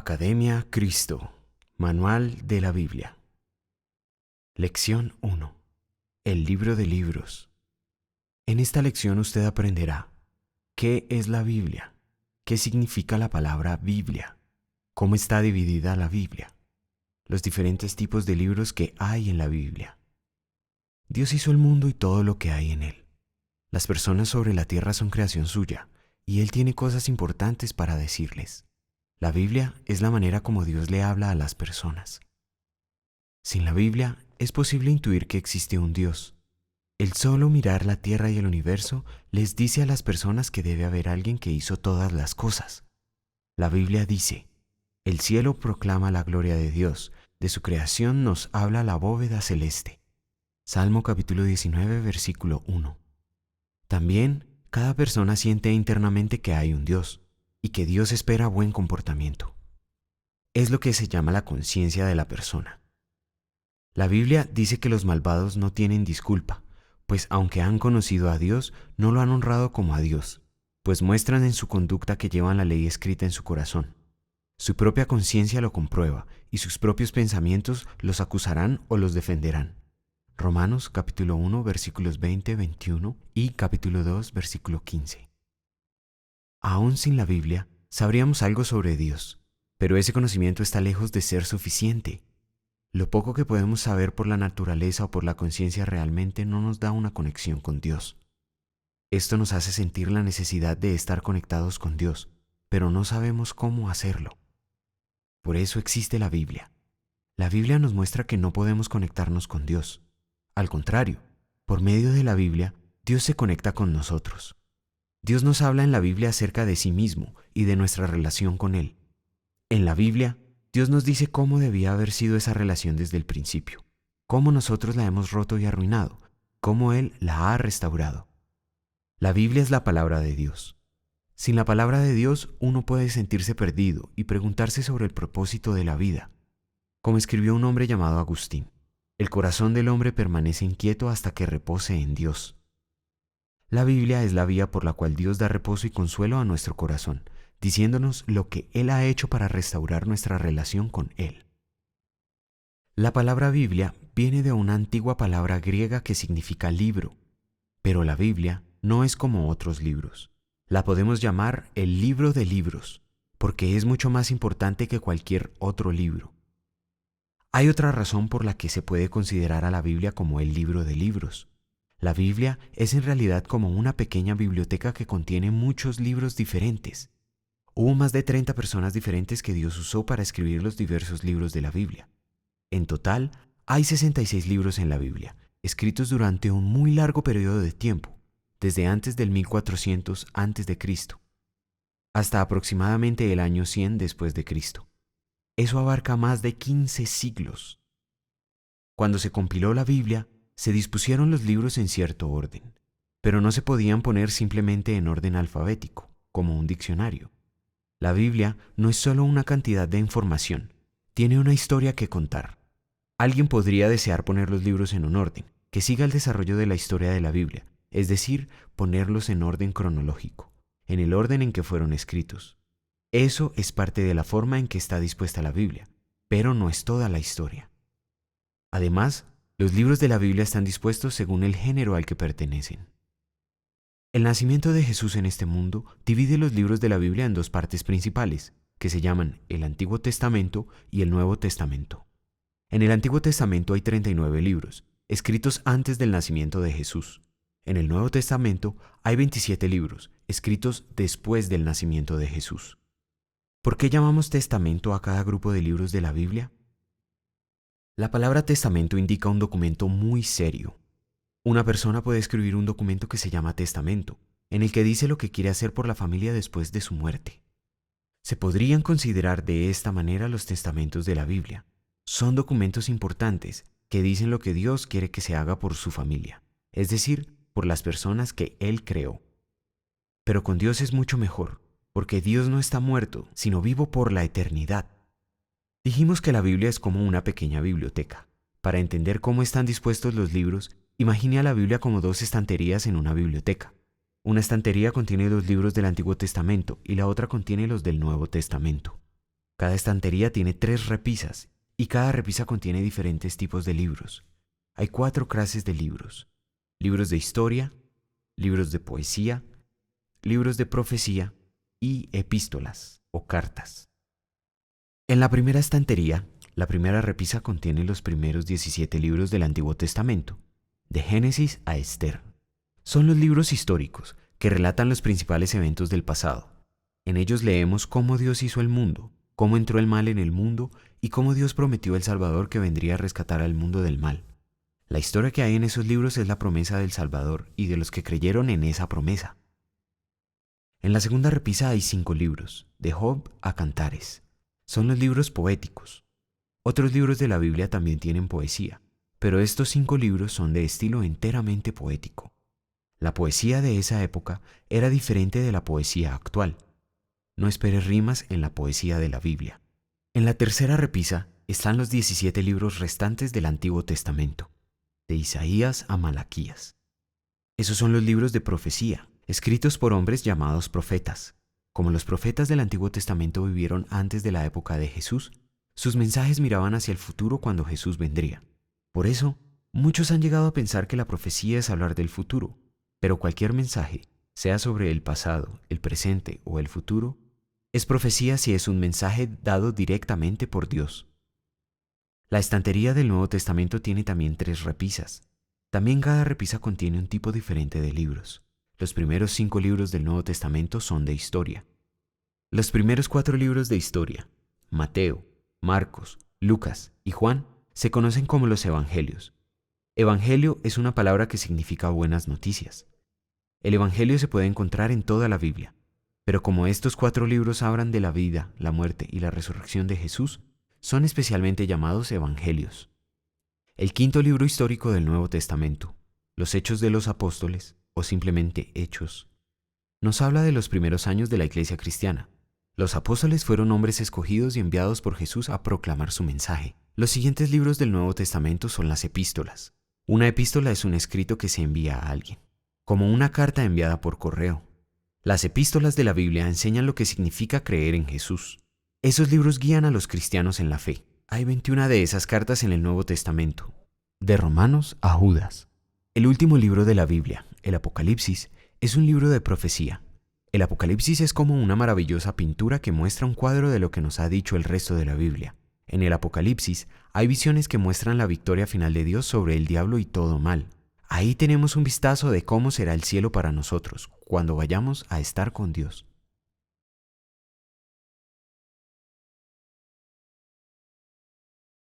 Academia Cristo, Manual de la Biblia. Lección 1. El libro de libros. En esta lección usted aprenderá qué es la Biblia, qué significa la palabra Biblia, cómo está dividida la Biblia, los diferentes tipos de libros que hay en la Biblia. Dios hizo el mundo y todo lo que hay en él. Las personas sobre la tierra son creación suya, y Él tiene cosas importantes para decirles. La Biblia es la manera como Dios le habla a las personas. Sin la Biblia es posible intuir que existe un Dios. El solo mirar la tierra y el universo les dice a las personas que debe haber alguien que hizo todas las cosas. La Biblia dice: el cielo proclama la gloria de Dios, de su creación nos habla la bóveda celeste. Salmo capítulo 19, versículo 1. También, cada persona siente internamente que hay un Dios y que Dios espera buen comportamiento. Es lo que se llama la conciencia de la persona. La Biblia dice que los malvados no tienen disculpa, pues aunque han conocido a Dios, no lo han honrado como a Dios, pues muestran en su conducta que llevan la ley escrita en su corazón. Su propia conciencia lo comprueba y sus propios pensamientos los acusarán o los defenderán. Romanos capítulo 1 versículos 20, 21 y capítulo 2 versículo 15. Aún sin la Biblia, sabríamos algo sobre Dios, pero ese conocimiento está lejos de ser suficiente. Lo poco que podemos saber por la naturaleza o por la conciencia realmente no nos da una conexión con Dios. Esto nos hace sentir la necesidad de estar conectados con Dios, pero no sabemos cómo hacerlo. Por eso existe la Biblia. La Biblia nos muestra que no podemos conectarnos con Dios. Al contrario, por medio de la Biblia, Dios se conecta con nosotros. Dios nos habla en la Biblia acerca de sí mismo y de nuestra relación con Él. En la Biblia, Dios nos dice cómo debía haber sido esa relación desde el principio, cómo nosotros la hemos roto y arruinado, cómo Él la ha restaurado. La Biblia es la palabra de Dios. Sin la palabra de Dios, uno puede sentirse perdido y preguntarse sobre el propósito de la vida. Como escribió un hombre llamado Agustín: el corazón del hombre permanece inquieto hasta que repose en Dios. La Biblia es la vía por la cual Dios da reposo y consuelo a nuestro corazón, diciéndonos lo que Él ha hecho para restaurar nuestra relación con Él. La palabra Biblia viene de una antigua palabra griega que significa libro, pero la Biblia no es como otros libros. La podemos llamar el libro de libros, porque es mucho más importante que cualquier otro libro. Hay otra razón por la que se puede considerar a la Biblia como el libro de libros. La Biblia es en realidad como una pequeña biblioteca que contiene muchos libros diferentes. Hubo más de 30 personas diferentes que Dios usó para escribir los diversos libros de la Biblia. En total, hay 66 libros en la Biblia, escritos durante un muy largo periodo de tiempo, desde antes del 1400 a.C. hasta aproximadamente el año 100 después de Cristo. Eso abarca más de 15 siglos. Cuando se compiló la Biblia, se dispusieron los libros en cierto orden, pero no se podían poner simplemente en orden alfabético, como un diccionario. La Biblia no es solo una cantidad de información, tiene una historia que contar. Alguien podría desear poner los libros en un orden que siga el desarrollo de la historia de la Biblia, es decir, ponerlos en orden cronológico, en el orden en que fueron escritos. Eso es parte de la forma en que está dispuesta la Biblia, pero no es toda la historia. Además, los libros de la Biblia están dispuestos según el género al que pertenecen. El nacimiento de Jesús en este mundo divide los libros de la Biblia en dos partes principales, que se llaman el Antiguo Testamento y el Nuevo Testamento. En el Antiguo Testamento hay 39 libros, escritos antes del nacimiento de Jesús. En el Nuevo Testamento hay 27 libros, escritos después del nacimiento de Jesús. ¿Por qué llamamos testamento a cada grupo de libros de la Biblia? La palabra testamento indica un documento muy serio. Una persona puede escribir un documento que se llama testamento, en el que dice lo que quiere hacer por la familia después de su muerte. Se podrían considerar de esta manera los testamentos de la Biblia. Son documentos importantes que dicen lo que Dios quiere que se haga por su familia, es decir, por las personas que Él creó. Pero con Dios es mucho mejor, porque Dios no está muerto, sino vivo por la eternidad. Dijimos que la Biblia es como una pequeña biblioteca. Para entender cómo están dispuestos los libros, imagine a la Biblia como dos estanterías en una biblioteca. Una estantería contiene los libros del Antiguo Testamento y la otra contiene los del Nuevo Testamento. Cada estantería tiene 3 repisas y cada repisa contiene diferentes tipos de libros. Hay 4 clases de libros: libros de historia, libros de poesía, libros de profecía y epístolas o cartas. En la primera estantería, la primera repisa contiene los primeros 17 libros del Antiguo Testamento, de Génesis a Esther. Son los libros históricos que relatan los principales eventos del pasado. En ellos leemos cómo Dios hizo el mundo, cómo entró el mal en el mundo y cómo Dios prometió el Salvador que vendría a rescatar al mundo del mal. La historia que hay en esos libros es la promesa del Salvador y de los que creyeron en esa promesa. En la segunda repisa hay 5 libros, de Job a Cantares. Son los libros poéticos. Otros libros de la Biblia también tienen poesía, pero estos 5 libros son de estilo enteramente poético. La poesía de esa época era diferente de la poesía actual. No esperes rimas en la poesía de la Biblia. En la tercera repisa están los 17 libros restantes del Antiguo Testamento, de Isaías a Malaquías. Esos son los libros de profecía, escritos por hombres llamados profetas. Como los profetas del Antiguo Testamento vivieron antes de la época de Jesús, sus mensajes miraban hacia el futuro cuando Jesús vendría. Por eso, muchos han llegado a pensar que la profecía es hablar del futuro, pero cualquier mensaje, sea sobre el pasado, el presente o el futuro, es profecía si es un mensaje dado directamente por Dios. La estantería del Nuevo Testamento tiene también 3 repisas. También cada repisa contiene un tipo diferente de libros. Los primeros 5 libros del Nuevo Testamento son de historia. Los primeros 4 libros de historia, Mateo, Marcos, Lucas y Juan, se conocen como los Evangelios. Evangelio es una palabra que significa buenas noticias. El Evangelio se puede encontrar en toda la Biblia, pero como estos 4 libros hablan de la vida, la muerte y la resurrección de Jesús, son especialmente llamados Evangelios. El 5.º libro histórico del Nuevo Testamento, los Hechos de los Apóstoles, o simplemente Hechos, nos habla de los primeros años de la Iglesia cristiana. Los apóstoles fueron hombres escogidos y enviados por Jesús a proclamar su mensaje. Los siguientes libros del Nuevo Testamento son las epístolas. Una epístola es un escrito que se envía a alguien, como una carta enviada por correo. Las epístolas de la Biblia enseñan lo que significa creer en Jesús. Esos libros guían a los cristianos en la fe. Hay 21 de esas cartas en el Nuevo Testamento, de Romanos a Judas. El último libro de la Biblia, el Apocalipsis, es un libro de profecía. El Apocalipsis es como una maravillosa pintura que muestra un cuadro de lo que nos ha dicho el resto de la Biblia. En el Apocalipsis hay visiones que muestran la victoria final de Dios sobre el diablo y todo mal. Ahí tenemos un vistazo de cómo será el cielo para nosotros cuando vayamos a estar con Dios.